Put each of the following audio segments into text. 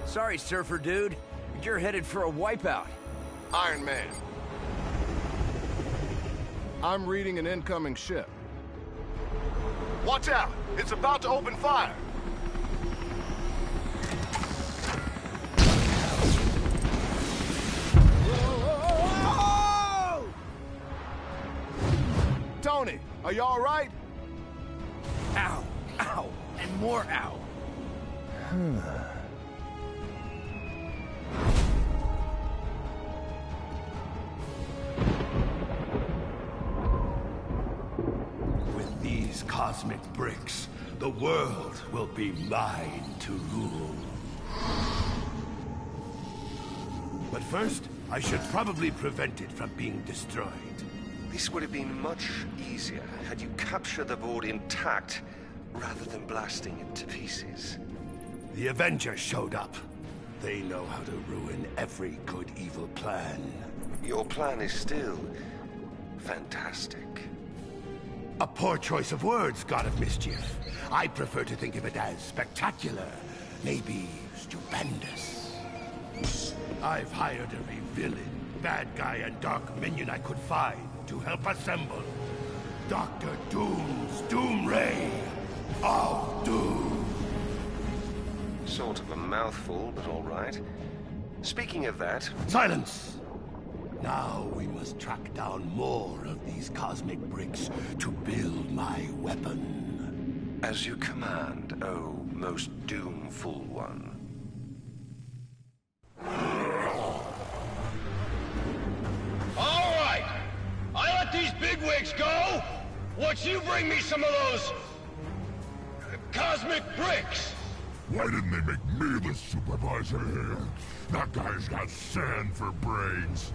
Sorry, surfer dude, but you're headed for a wipeout. Iron Man. I'm reading an incoming ship. Watch out! It's about to open fire! Whoa! Tony, are you all right? Ow, ow, and more ow. With these cosmic bricks, the world will be mine to rule. But first, I should probably prevent it from being destroyed. This would have been much easier had you captured the board intact, rather than blasting it to pieces. The Avengers showed up. They know how to ruin every good evil plan. Your plan is still fantastic. A poor choice of words, God of Mischief. I prefer to think of it as spectacular, maybe stupendous. I've hired every villain, bad guy, and dark minion I could find to help assemble Dr. Doom's Doom Ray of Doom. Sort of a mouthful, but all right. Speaking of that... Silence! Now we must track down more of these cosmic bricks to build my weapon. As you command, oh most doomful one. All right! I let these bigwigs go! Once you bring me some of those... cosmic bricks! Why didn't they make me the supervisor here? That guy's got sand for brains.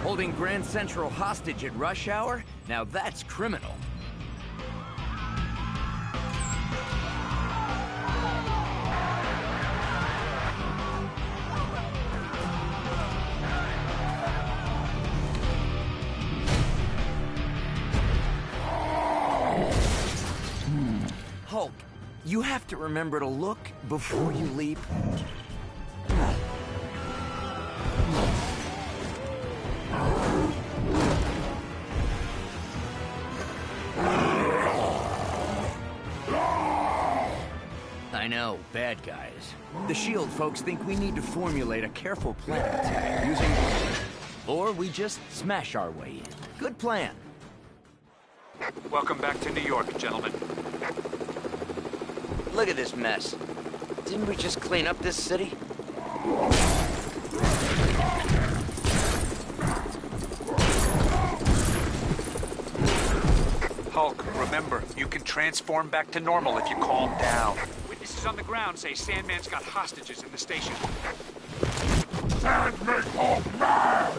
Holding Grand Central hostage at rush hour? Now that's criminal. Hulk, you have to remember to look before you leap. I know, bad guys. The SHIELD folks think we need to formulate a careful plan of attack using... Or we just smash our way in. Good plan. Welcome back to New York, gentlemen. Look at this mess. Didn't we just clean up this city? Hulk, remember, you can transform back to normal if you calm down. Witnesses on the ground say Sandman's got hostages in the station. Sand make Hulk mad!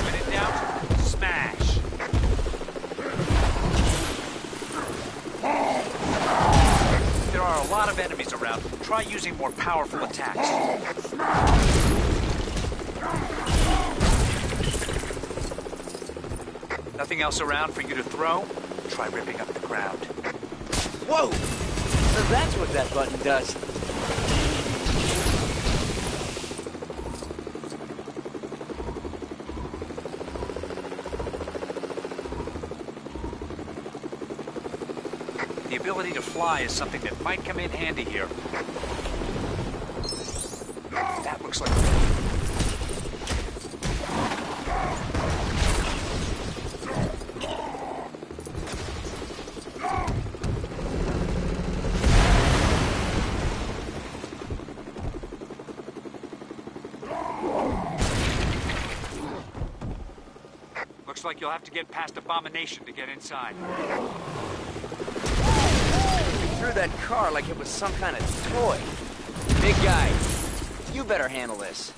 When in doubt, smash. There are a lot of enemies around. Try using more powerful attacks. Nothing else around for you to throw? Try ripping up the ground. Whoa! So that's what that button does. The ability to fly is something that might come in handy here. That looks like... Looks like you'll have to get past Abomination to get inside. Threw that car like it was some kind of toy. Big guy, you better handle this.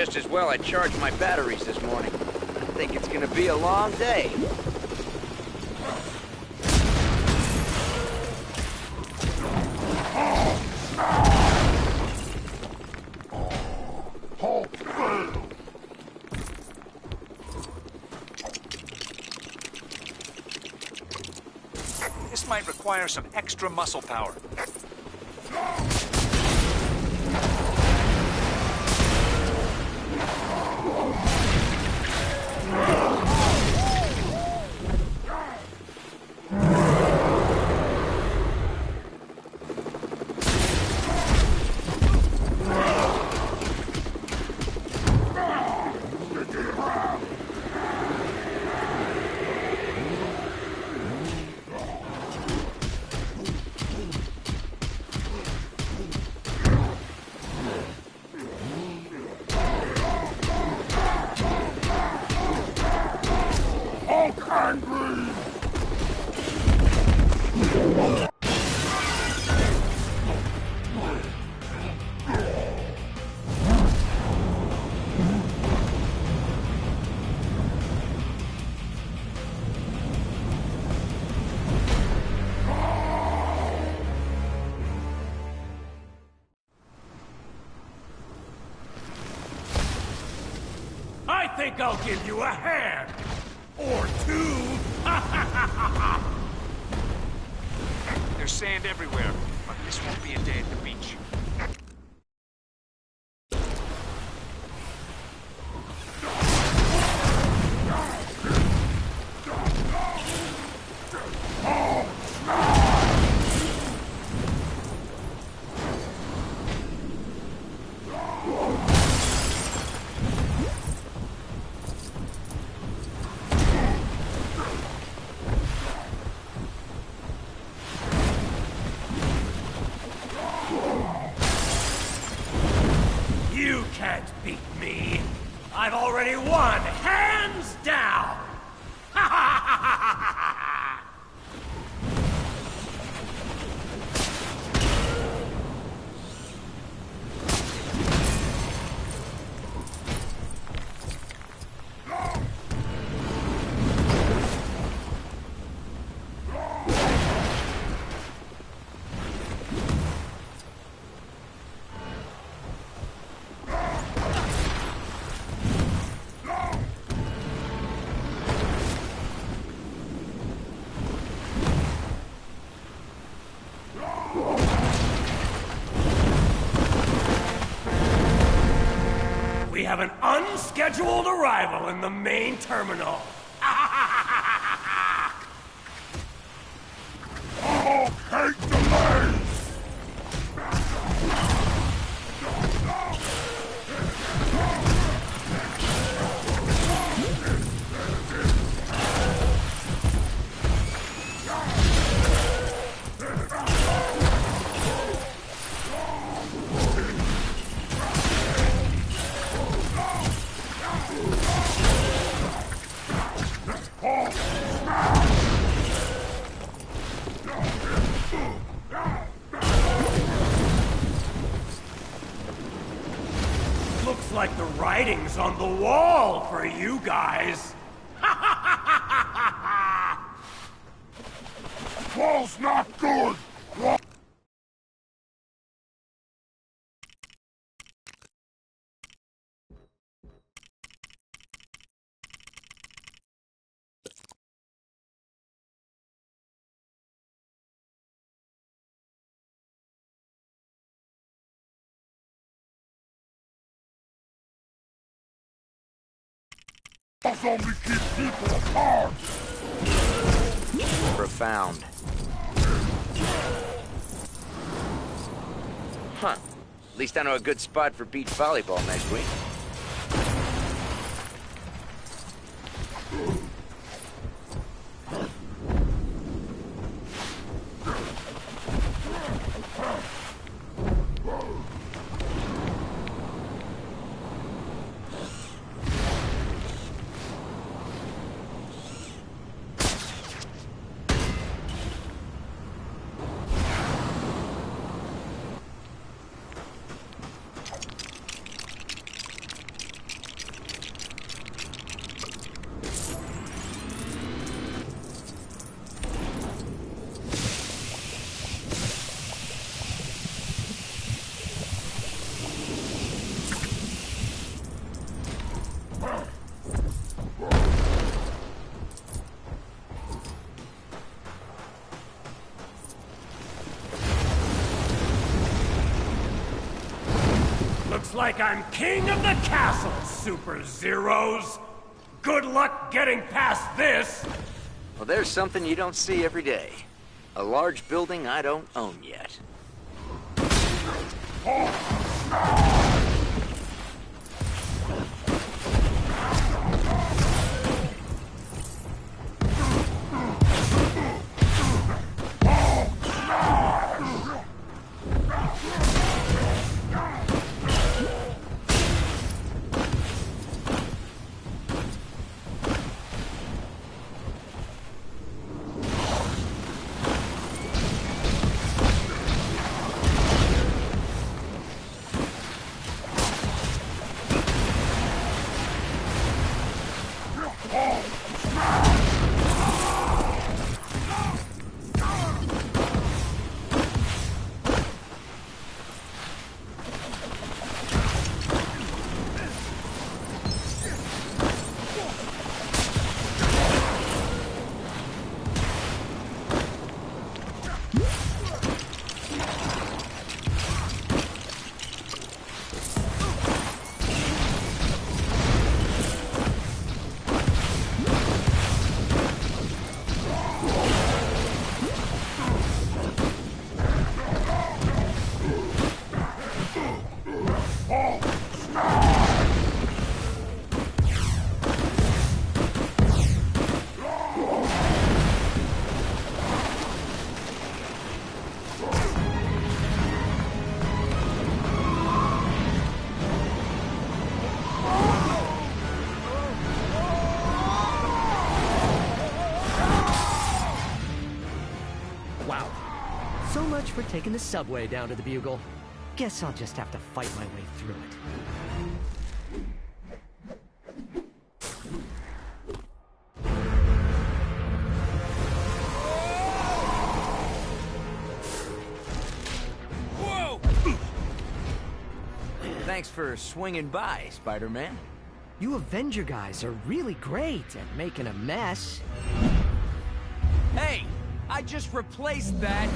just as well I charged my batteries this morning. I think it's gonna be a long day. This might require some extra muscle power. I think I'll give you a hand! Or two! There's sand everywhere, but this won't be a day at the beach. You can't beat me! I've already won, hands down! We have an unscheduled arrival in the main terminal. Oh, hate delays! Looks like the writing's on the wall for you guys. Wall's not good! Walls only keep people apart! Profound. Huh. At least I know a good spot for beach volleyball next week. like I'm king of the castle, Super Zeros! Good luck getting past this! Well, there's something you don't see every day. A large building I don't own yet. So much for taking the subway down to the Bugle. Guess I'll just have to fight my way through it. Whoa! Thanks for swinging by, Spider-Man. You Avenger guys are really great at making a mess. Hey! I just replaced that!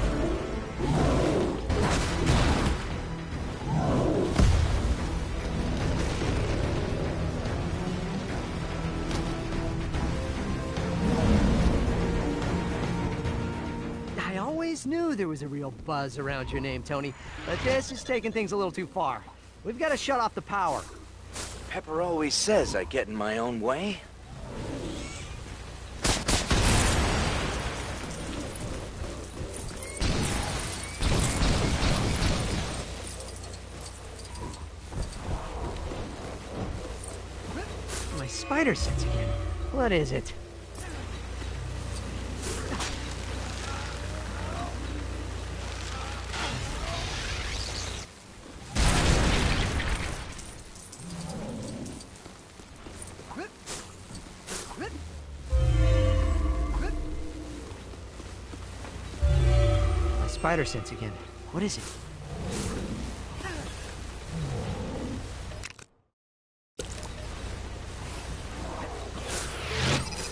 I always knew there was a real buzz around your name, Tony, but this is taking things a little too far. We've got to shut off the power. Pepper always says I get in my own way. My spider sense again. What is it? Spider sense again. What is it?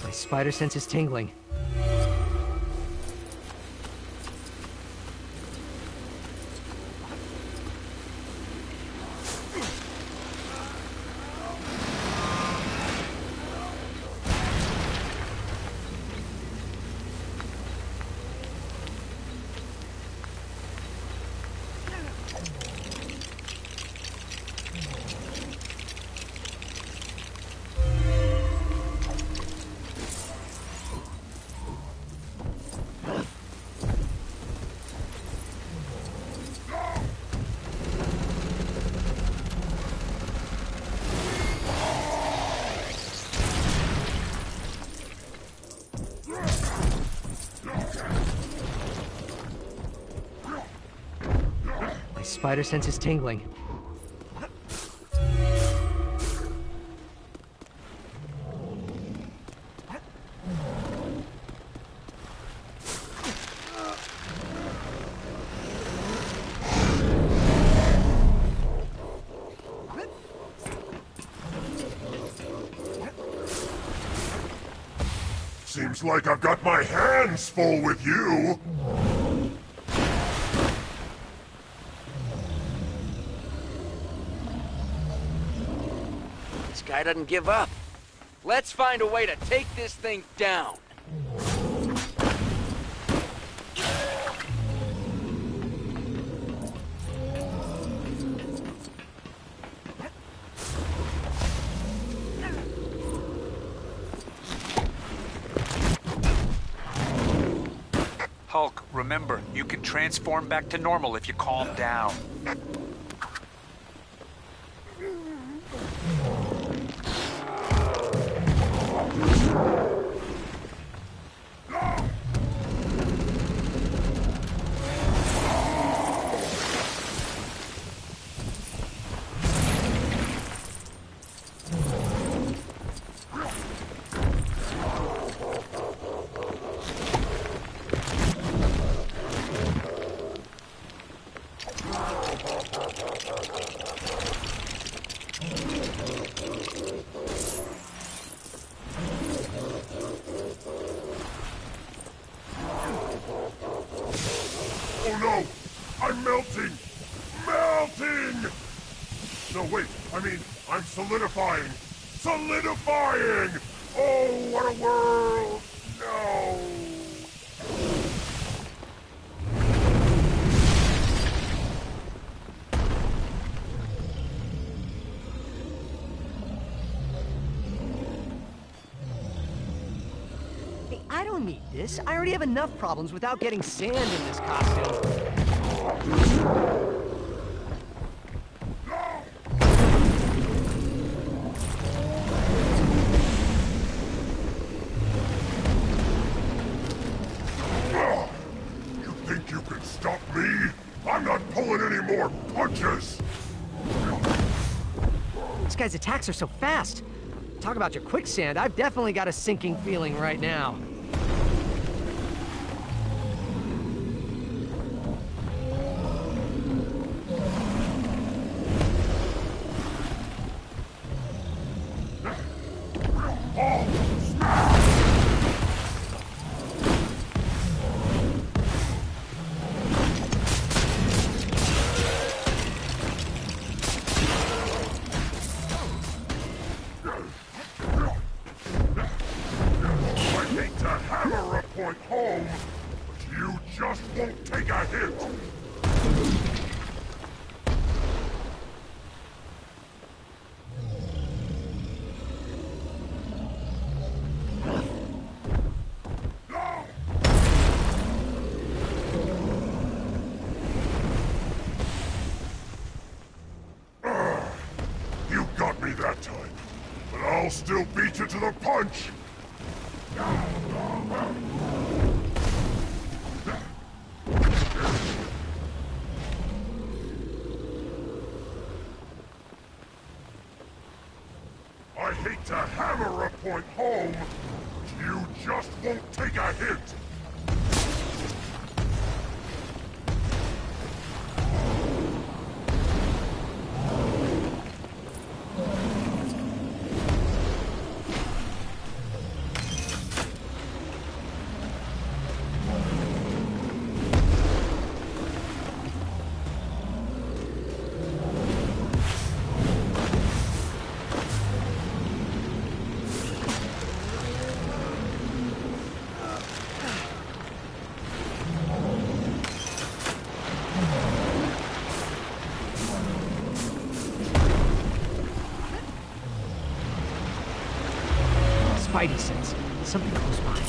My spider sense is tingling. My spider sense is tingling. Seems like I've got my hands full with you. This guy doesn't give up. Let's find a way to take this thing down. Hulk, remember, you can transform back to normal if you calm down. Oh no! I'm melting! Melting! No, wait, I'm solidifying! Solidifying! Oh, what a world! No! Hey, I don't need this. I already have enough problems without getting sand in this costume. You think you can stop me? I'm not pulling any more punches! This guy's attacks are so fast. Talk about your quicksand. I've definitely got a sinking feeling right now. Point home, but you just won't take a hit! You got me that time, but I'll still beat you to the punch! I hate to hammer a point home, but you just won't take a hit! Spidey sense. Something close by.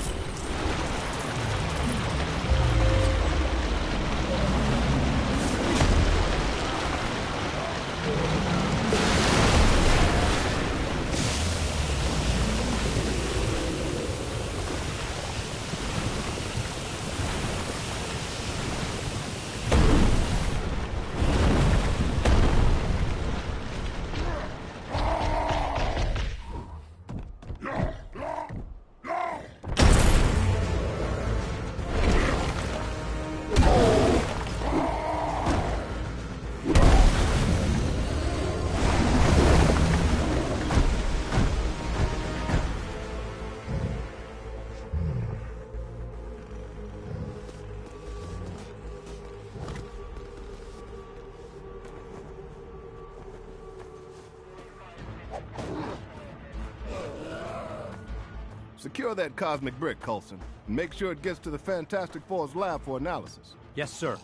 Secure that cosmic brick, Coulson, and make sure it gets to the Fantastic Four's lab for analysis. Yes, sir.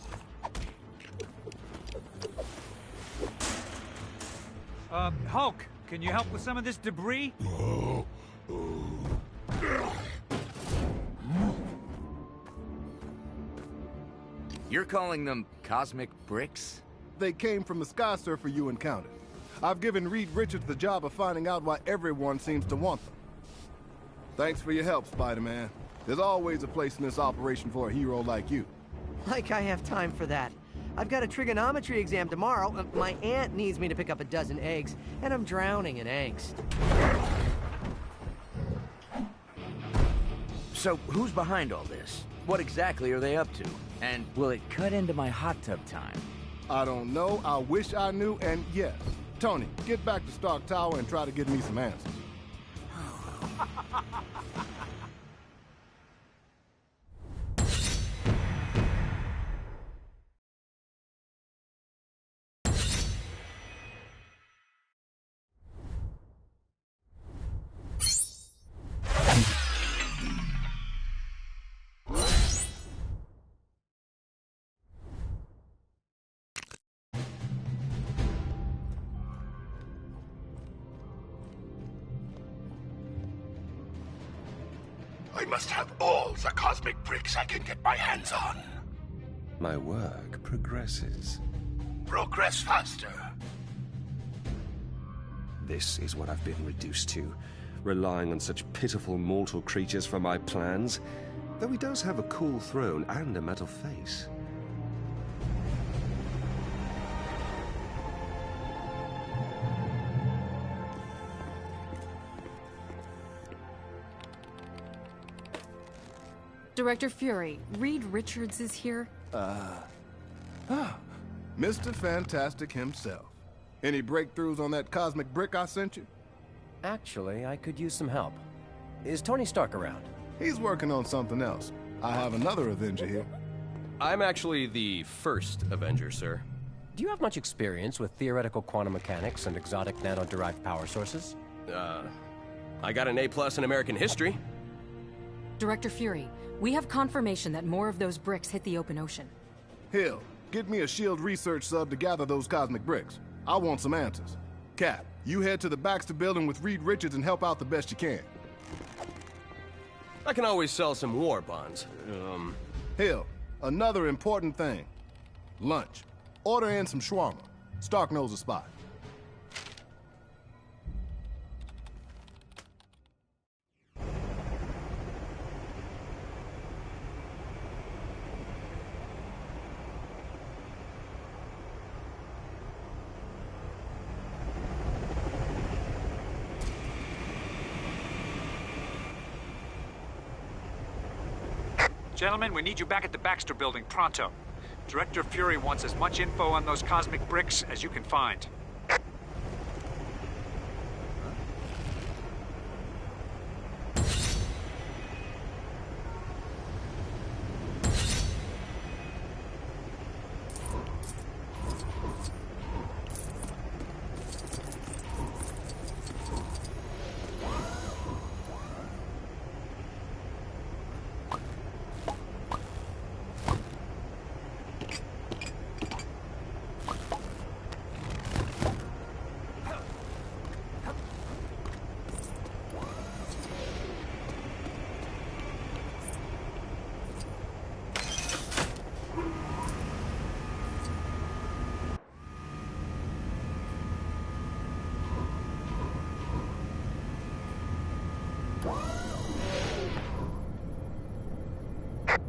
Hulk, can you help with some of this debris? You're calling them cosmic bricks? They came from the Sky Surfer you encountered. I've given Reed Richards the job of finding out why everyone seems to want them. Thanks for your help, Spider-Man. There's always a place in this operation for a hero like you. Like I have time for that. I've got a trigonometry exam tomorrow. My aunt needs me to pick up a dozen eggs, and I'm drowning in angst. So, who's behind all this? What exactly are they up to? And will it cut into my hot tub time? I don't know, I wish I knew, and yes. Tony, get back to Stark Tower and try to get me some answers. I must have all the cosmic bricks I can get my hands on. My work progresses. Progress faster. This is what I've been reduced to, relying on such pitiful mortal creatures for my plans. Though he does have a cool throne and a metal face. Director Fury, Reed Richards is here. Mr. Fantastic himself. Any breakthroughs on that cosmic brick I sent you? Actually, I could use some help. Is Tony Stark around? He's working on something else. I have another Avenger here. I'm actually the first Avenger, sir. Do you have much experience with theoretical quantum mechanics and exotic nano-derived power sources? I got an A+ in American history. Director Fury, we have confirmation that more of those bricks hit the open ocean. Hill, get me a SHIELD research sub to gather those cosmic bricks. I want some answers. Cap, you head to the Baxter building with Reed Richards and help out the best you can. I can always sell some war bonds. Hill, another important thing. Lunch. Order in some shawarma. Stark knows a spot. Gentlemen, we need you back at the Baxter building pronto. Director Fury wants as much info on those cosmic bricks as you can find.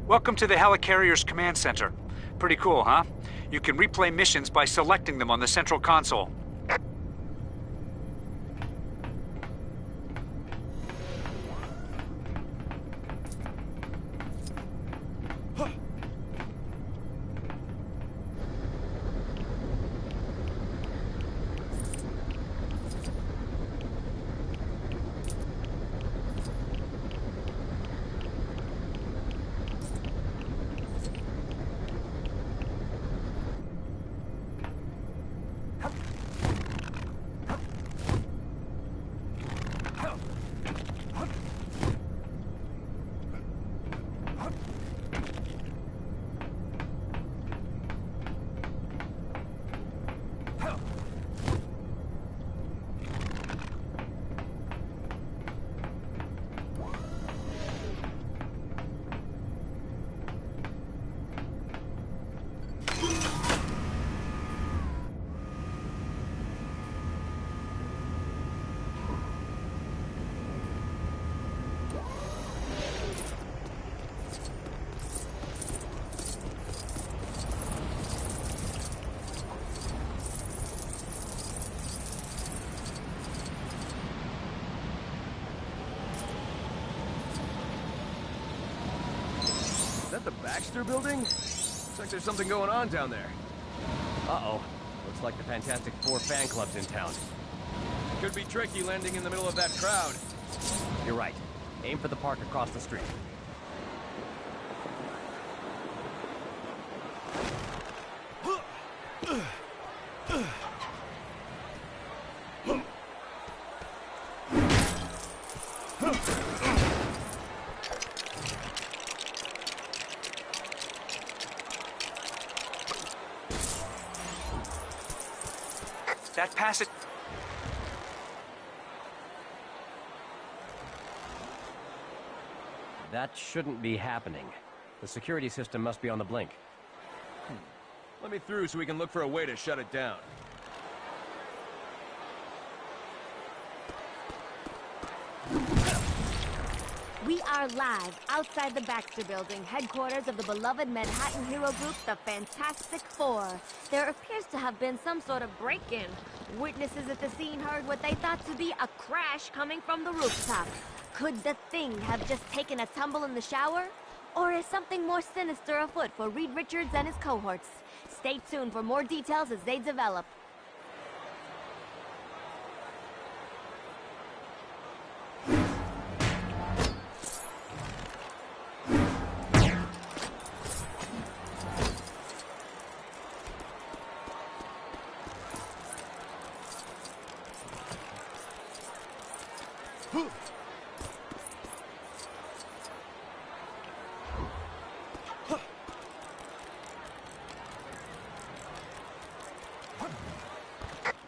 Welcome to the Helicarrier's command center. Pretty cool, huh? You can replay missions by selecting them on the central console. the Baxter Building? Looks like there's something going on down there. Uh-oh. Looks like the Fantastic Four fan club's in town. Could be tricky landing in the middle of that crowd. You're right. Aim for the park across the street. That passage... That shouldn't be happening. The security system must be on the blink. Let me through so we can look for a way to shut it down. We are live outside the Baxter Building, headquarters of the beloved Manhattan hero group, the Fantastic Four. There appears to have been some sort of break-in. Witnesses at the scene heard what they thought to be a crash coming from the rooftop. Could the thing have just taken a tumble in the shower? Or is something more sinister afoot for Reed Richards and his cohorts? Stay tuned for more details as they develop.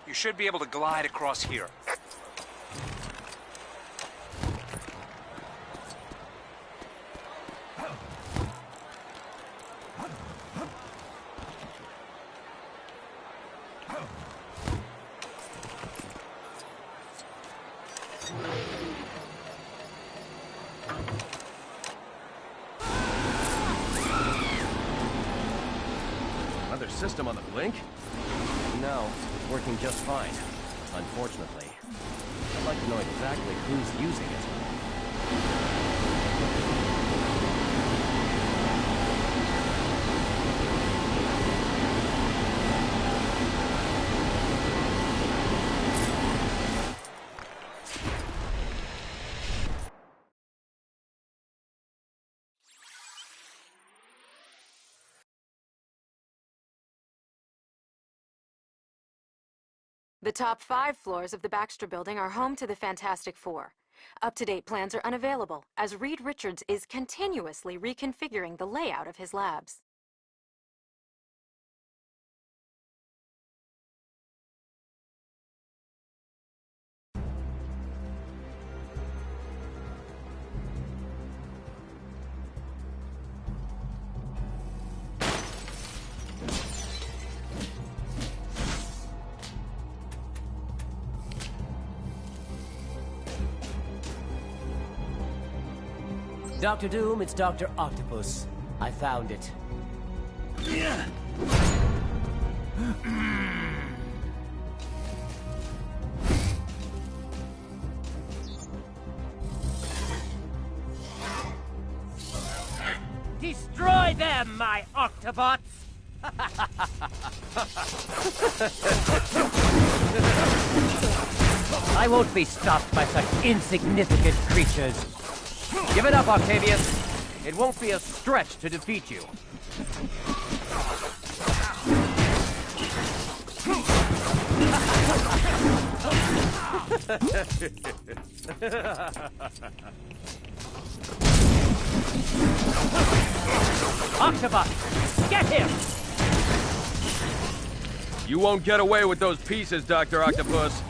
You should be able to glide across here. Another system on the blink? No, it's working just fine. Unfortunately. I'd like to know exactly who's using it. The top 5 floors of the Baxter Building are home to the Fantastic Four. Up-to-date plans are unavailable, as Reed Richards is continuously reconfiguring the layout of his labs. Dr. Doom, it's Dr. Octopus. I found it. Destroy them, my Octobots! I won't be stopped by such insignificant creatures. Give it up, Octavius. It won't be a stretch to defeat you. Octobot, get him! You won't get away with those pieces, Dr. Octopus.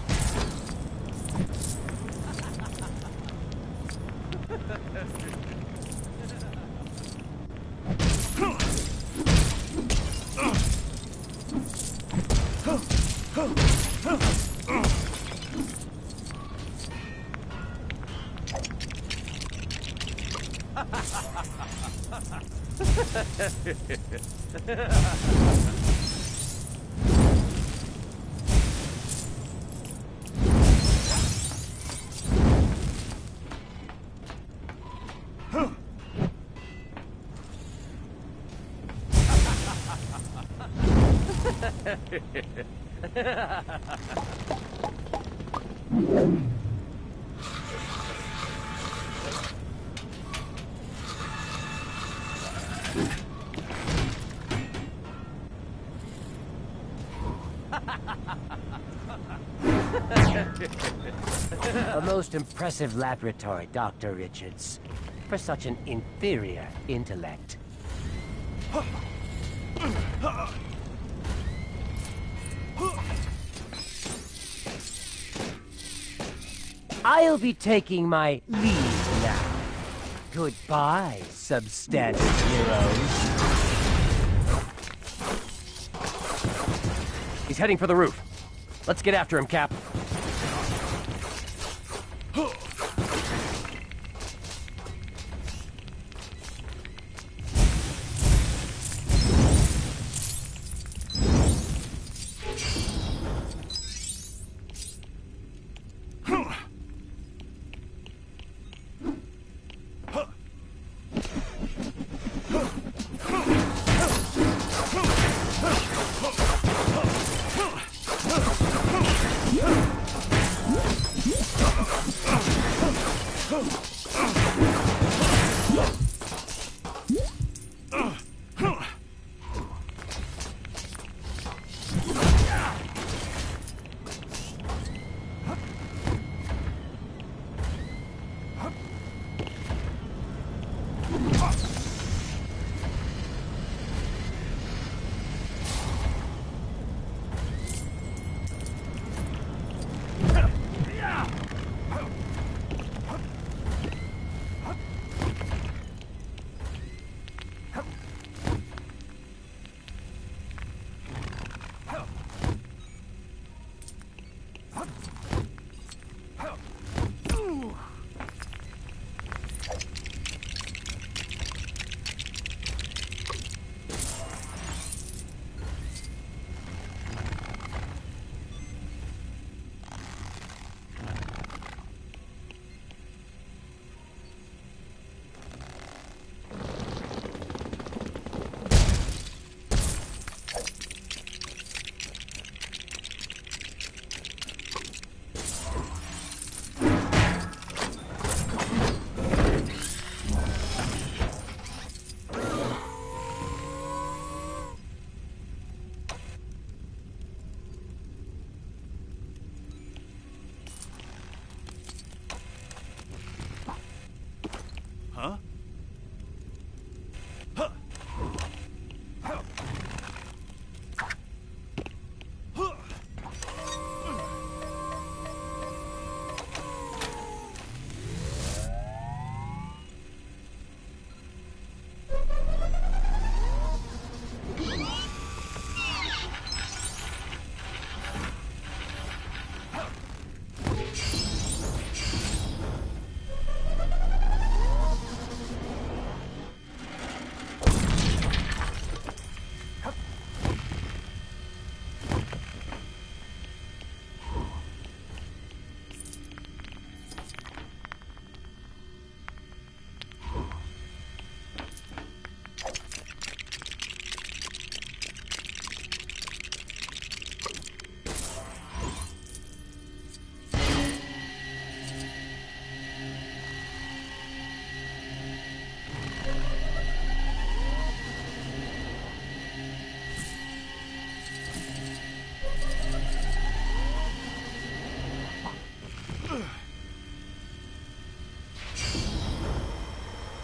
A most impressive laboratory, Dr. Richards, for such an inferior intellect. I'll be taking my leave now. Goodbye, substandard heroes. He's heading for the roof. Let's get after him, Cap.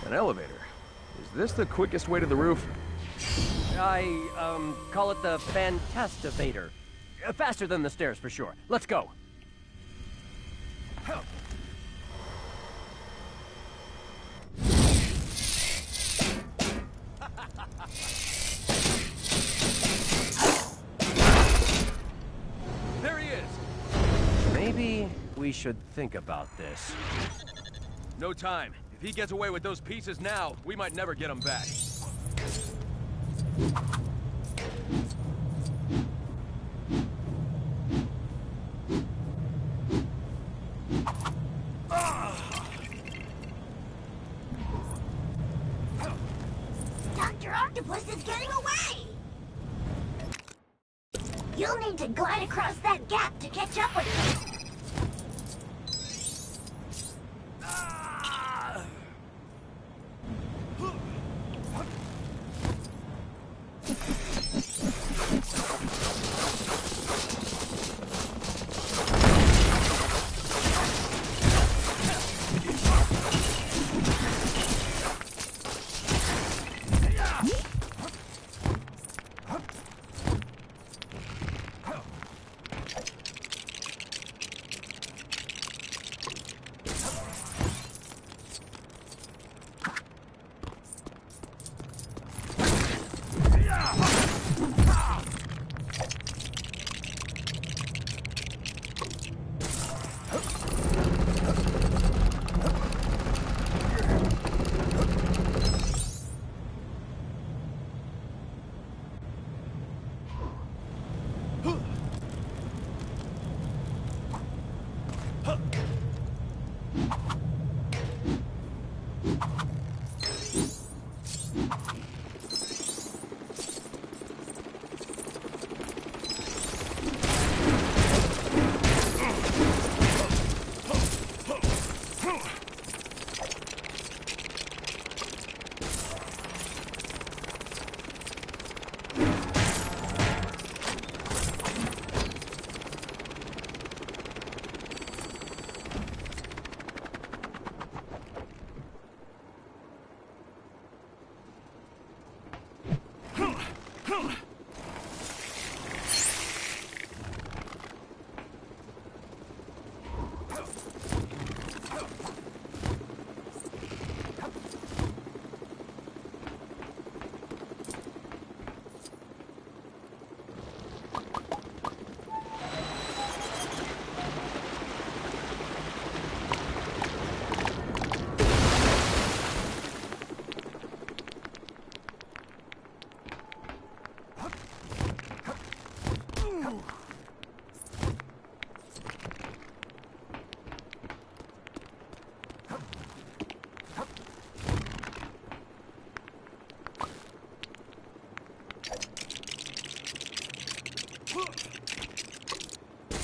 An elevator. Is this the quickest way to the roof? I call it the Fantastivator. Faster than the stairs, for sure. Let's go. There he is! Maybe we should think about this. No time. If he gets away with those pieces now, we might never get them back. Dr. Octopus is getting away! You'll need to glide across that gap to catch up with me.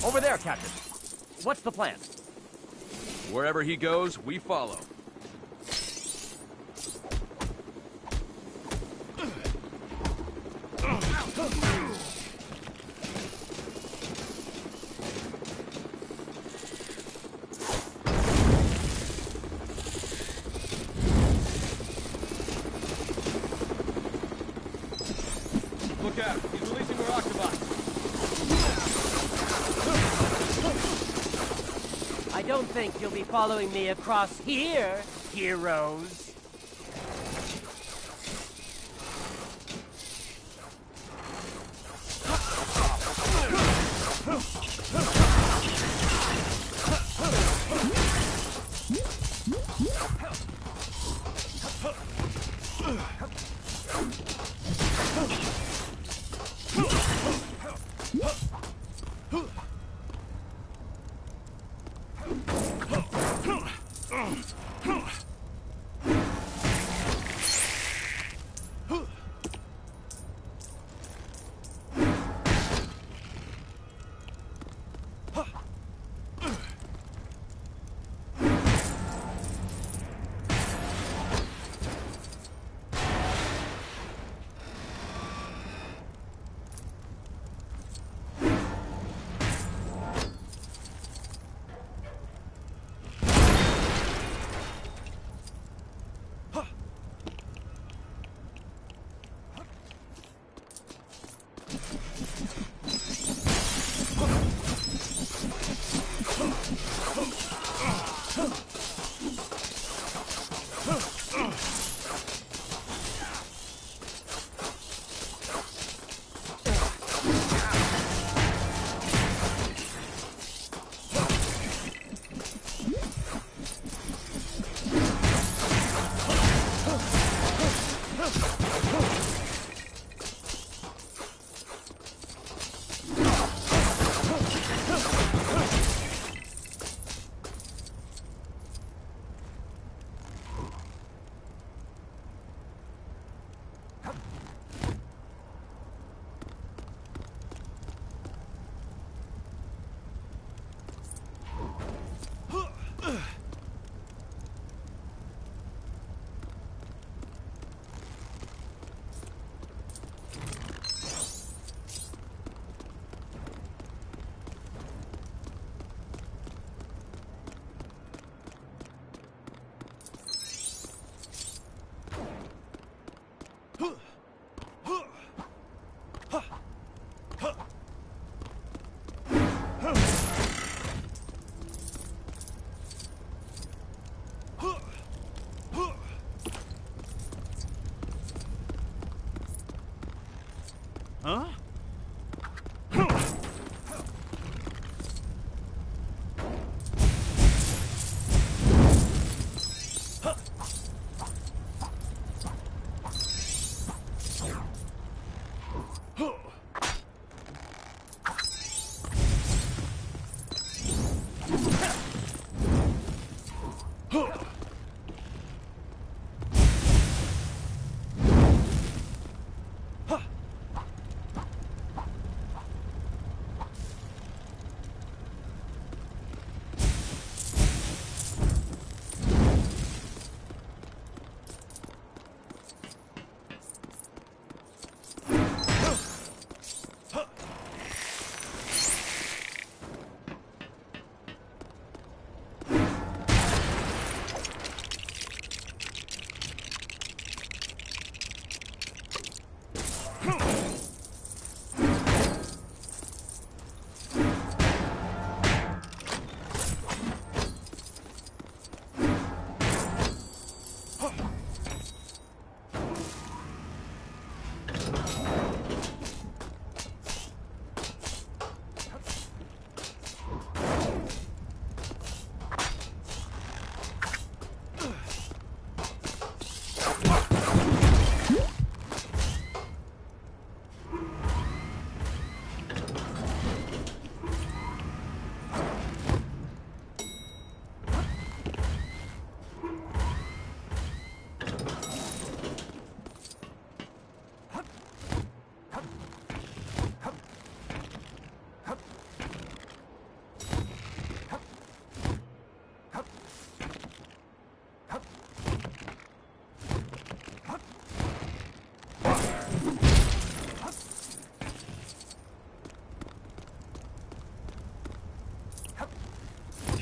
Over there, Captain. What's the plan? Wherever he goes, we follow. Look out, he's releasing more Octobots. I don't think you'll be following me across here, heroes.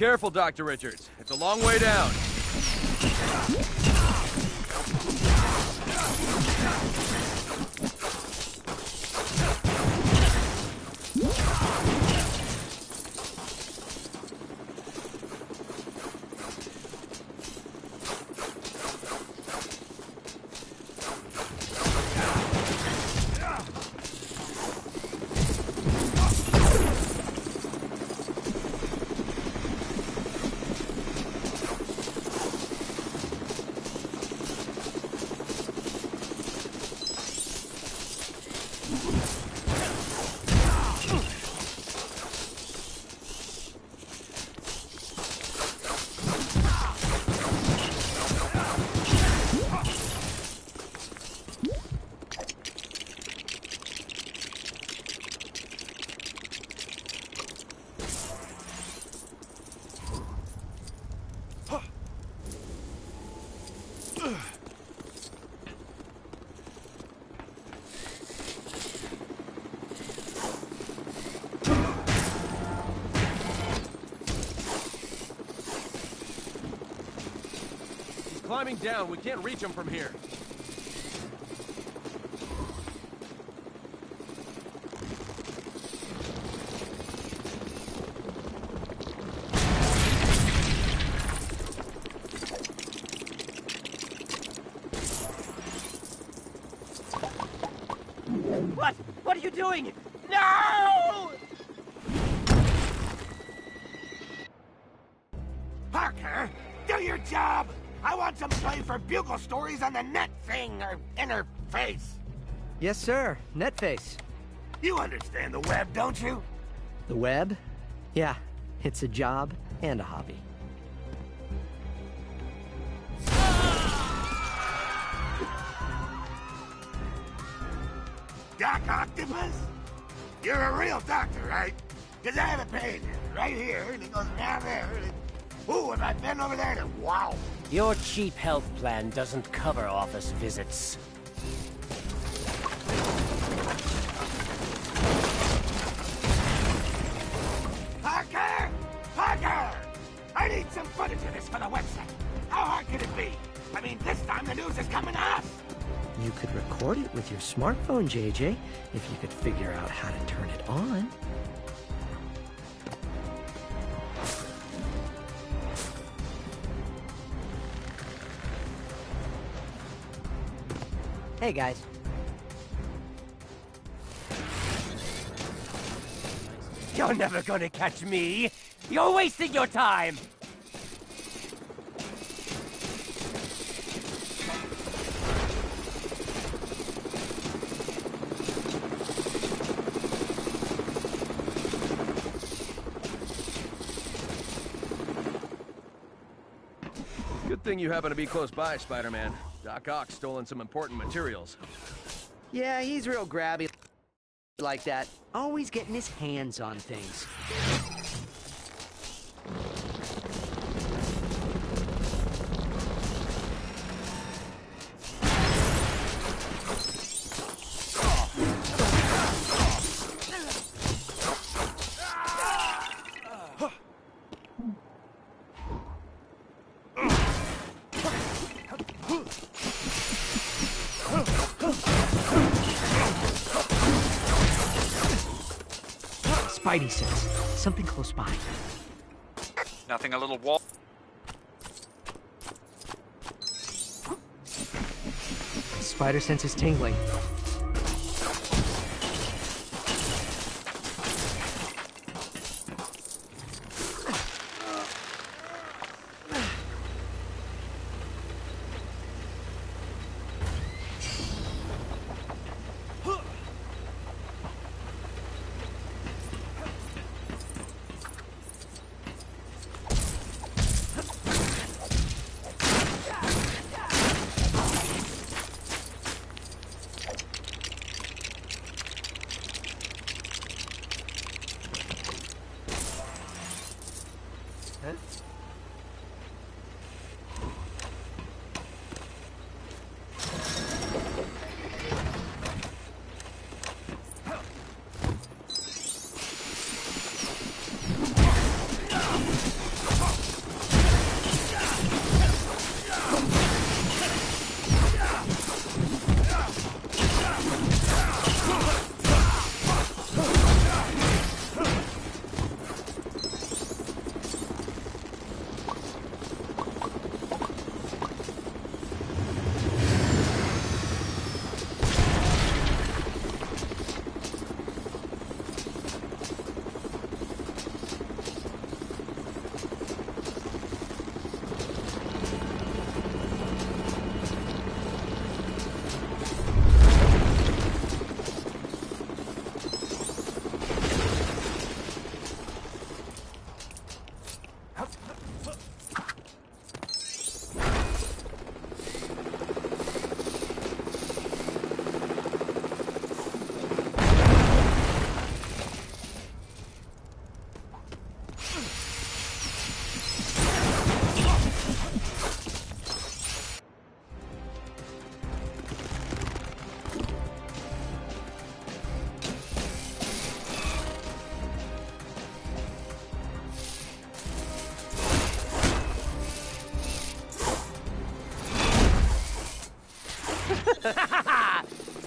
Careful, Dr. Richards. It's a long way down. Climbing down, we can't reach him from here. What? What are you doing? No! Parker, do your job! I want some play for Bugle Stories on the net thing, or interface. Yes, sir. Netface. You understand the web, don't you? The web? Yeah, it's a job and a hobby. Doc Octopus? You're a real doctor, right? Because I have a pain right here, and it goes down there. Ooh, if I bend over there, then wow. Your cheap health plan doesn't cover office visits. Parker! Parker! I need some footage of this for the website. How hard could it be? I mean, this time the news is coming to us. You could record it with your smartphone, JJ, if you could figure out how to turn it on. Hey, guys. You're never gonna catch me! You're wasting your time! Good thing you happen to be close by, Spider-Man. Doc Ock's stolen some important materials. Yeah, he's real grabby like that. Always getting his hands on things. Spidey says something close by. Nothing a little wall. Spider sense is tingling.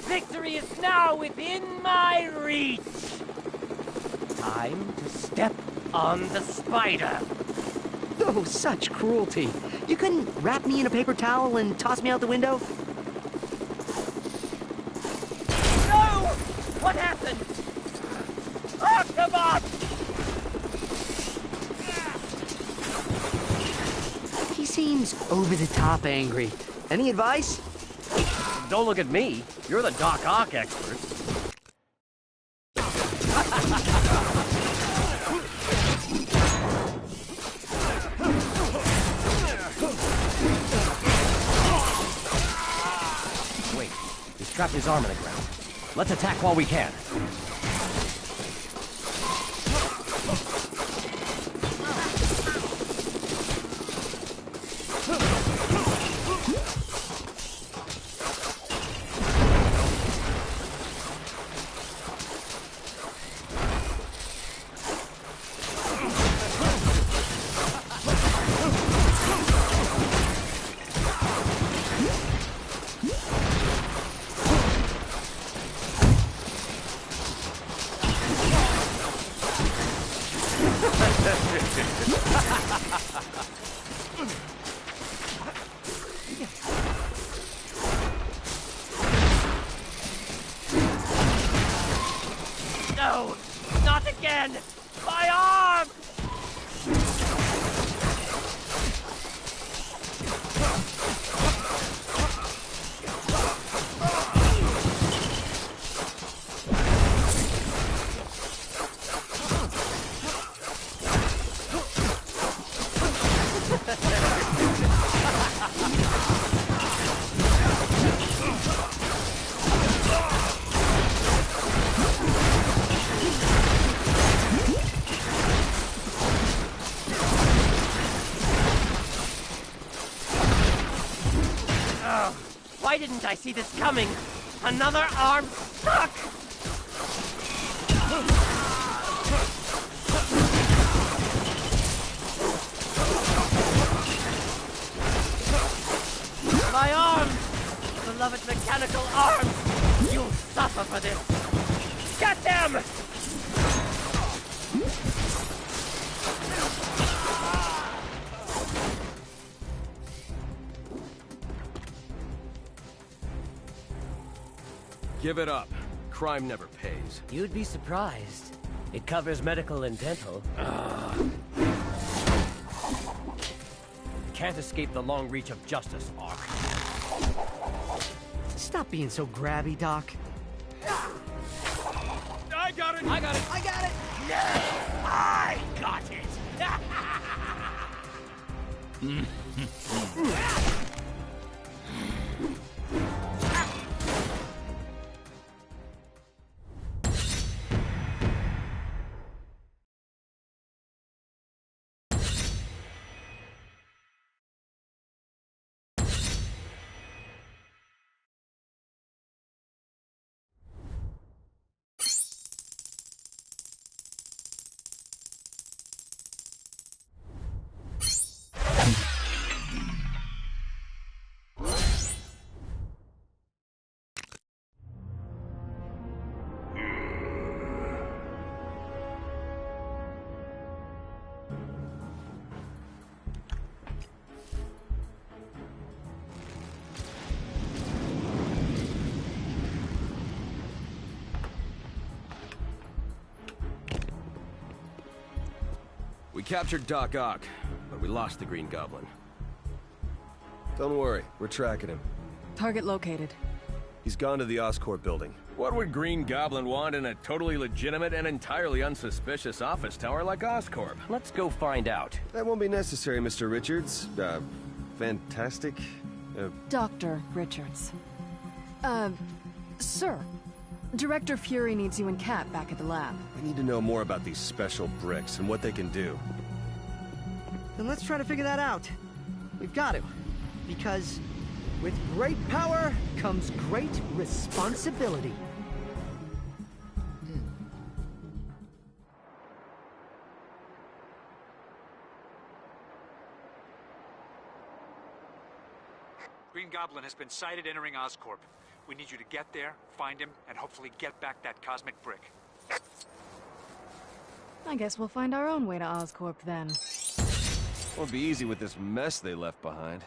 Victory is now within my reach! Time to step on the spider. Oh, such cruelty. You couldn't wrap me in a paper towel and toss me out the window? No! What happened? Octobot! He seems over-the-top angry. Any advice? Don't look at me. You're the Doc Ock expert. Wait, he's trapped his arm in the ground. Let's attack while we can. No! Not again! My arm! Why didn't I see this coming? Another arm stuck! My arms! Beloved mechanical arms! You'll suffer for this! Get them! Give it up. Crime never pays. You'd be surprised. It covers medical and dental. Can't escape the long reach of justice, Ark. Stop being so grabby, Doc. I got it! I got it! I got it! I got it! We captured Doc Ock, but we lost the Green Goblin. Don't worry, we're tracking him. Target located. He's gone to the Oscorp building. What would Green Goblin want in a totally legitimate and entirely unsuspicious office tower like Oscorp? Let's go find out. That won't be necessary, Mr. Richards. Fantastic. Dr. Richards. Sir. Director Fury needs you and Kat back at the lab. I need to know more about these special bricks and what they can do. Then let's try to figure that out. We've got to. Because with great power comes great responsibility. Green Goblin has been sighted entering Oscorp. We need you to get there, find him, and hopefully get back that cosmic brick. I guess we'll find our own way to Oscorp then. Won't be easy with this mess they left behind.